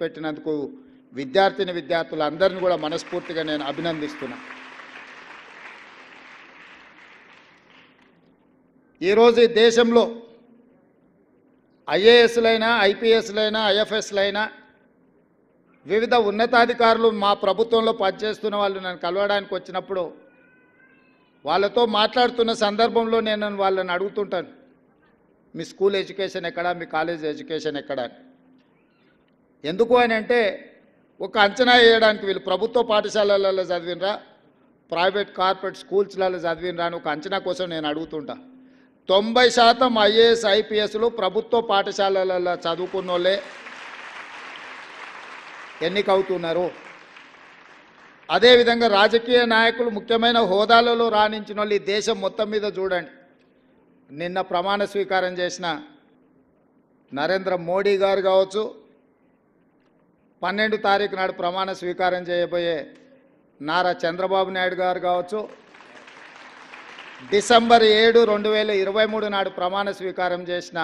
పెట్టినందుకు విద్యార్థులందరినీ కూడా మనస్ఫూర్తిగా నేను అభినందిస్తున్నాను. ఈరోజు ఈ దేశంలో ఐఏఎస్లైనా, ఐపీఎస్లైనా, ఐఎఫ్ఎస్లైనా వివిధ ఉన్నతాధికారులు మా ప్రభుత్వంలో పనిచేస్తున్న వాళ్ళు నన్ను కలవడానికి వచ్చినప్పుడు వాళ్ళతో మాట్లాడుతున్న సందర్భంలో నేను వాళ్ళని అడుగుతుంటాను, మీ స్కూల్ ఎడ్యుకేషన్ ఎక్కడా, మీ కాలేజ్ ఎడ్యుకేషన్ ఎక్కడా అని. ఎందుకు అని అంటే ఒక అంచనా వేయడానికి, వీళ్ళు ప్రభుత్వ పాఠశాలలలో చదివినరా, ప్రైవేట్ కార్పొరేట్ స్కూల్స్లలో చదివినరా అని ఒక అంచనా కోసం నేను అడుగుతుంటా. 90% ఐఏఎస్ ఐపీఎస్లు ప్రభుత్వ పాఠశాలలలో చదువుకున్న వాళ్ళే ఎన్నికవుతున్నారు. అదేవిధంగా రాజకీయ నాయకులు ముఖ్యమైన హోదాలలో రాణించిన వాళ్ళు ఈ దేశం మొత్తం మీద చూడండి. నిన్న ప్రమాణ స్వీకారం చేసిన నరేంద్ర మోడీ గారు కావచ్చు, 12 తారీఖు నాడు ప్రమాణ స్వీకారం చేయబోయే నారా చంద్రబాబు నాయుడు గారు కావచ్చు, డిసెంబర్ 7, 2023 నాడు ప్రమాణ స్వీకారం చేసిన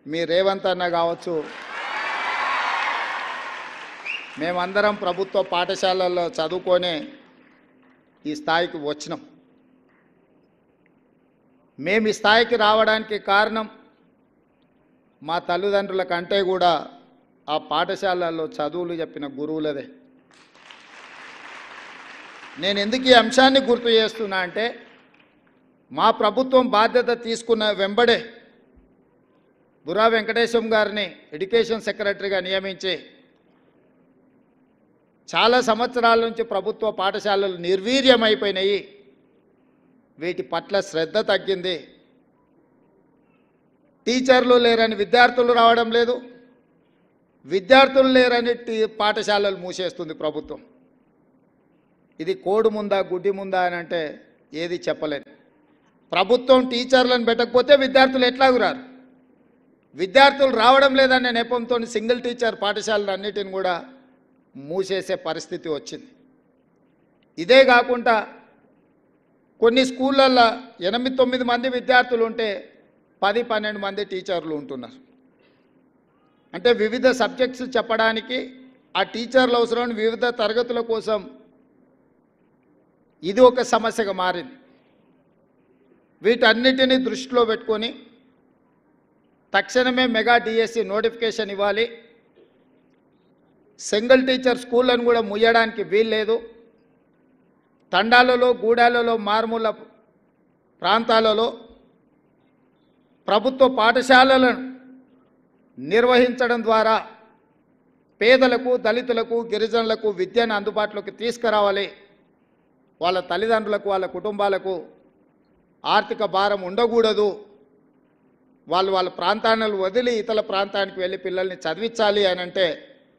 మీ రేవంత్ అన్న కావచ్చు, మేమందరం ప్రభుత్వ పాఠశాలల్లో చదువుకొని ఈ స్థాయికి వచ్చినాం. మేము ఈ స్థాయికి రావడానికి కారణం మా తల్లిదండ్రుల కంటే కూడా ఆ పాఠశాలల్లో చదువులు చెప్పిన గురువులదే. నేను ఎందుకు ఈ అంశాన్ని గుర్తు చేస్తున్నా అంటే, మా ప్రభుత్వం బాధ్యత తీసుకున్న వెంబడే బుర్రా వెంకటేశం గారిని ఎడ్యుకేషన్ సెక్రటరీగా నియమించి చాలా సంవత్సరాల నుంచి ప్రభుత్వ పాఠశాలలు నిర్వీర్యమైపోయినాయి, వీటి పట్ల శ్రద్ధ తగ్గింది, టీచర్లు లేరని విద్యార్థులు రావడం లేదు, విద్యార్థులు లేరని పాఠశాలలు మూసేస్తుంది ప్రభుత్వం. ఇది కోడి ముందా గుడ్డి ముందా అని అంటే ఏది చెప్పలేదు. ప్రభుత్వం టీచర్లను పెట్టకపోతే విద్యార్థులు ఎట్లాగూ రారు. విద్యార్థులు రావడం లేదనే నెపంతో సింగిల్ టీచర్ పాఠశాలలు అన్నిటిని కూడా మూసేసే పరిస్థితి వచ్చింది. ఇదే కాకుండా కొన్ని స్కూళ్ళల్లో 8-9 మంది విద్యార్థులు ఉంటే 10-12 మంది టీచర్లు ఉంటున్నారు. అంటే వివిధ సబ్జెక్ట్స్ చెప్పడానికి ఆ టీచర్లు అవసరం, వివిధ తరగతుల కోసం ఇది ఒక సమస్యగా మారింది. వీటన్నిటిని దృష్టిలో పెట్టుకొని తక్షణమే మెగా డిఎస్సి నోటిఫికేషన్ ఇవ్వాలి. సింగిల్ టీచర్ స్కూళ్ళను కూడా ముయ్యడానికి వీల్లేదు. తండాలలో, గూడాలలో, మారుమూల ప్రాంతాలలో ప్రభుత్వ పాఠశాలలను నిర్వహించడం ద్వారా పేదలకు, దళితులకు, గిరిజనులకు విద్యను అందుబాటులోకి తీసుకురావాలి. వాళ్ళ తల్లిదండ్రులకు, వాళ్ళ కుటుంబాలకు ఆర్థిక భారం ఉండకూడదు. వాళ్ళ ప్రాంతాలను వదిలి ఇతర ప్రాంతానికి వెళ్ళి పిల్లల్ని చదివించాలి అని అంటే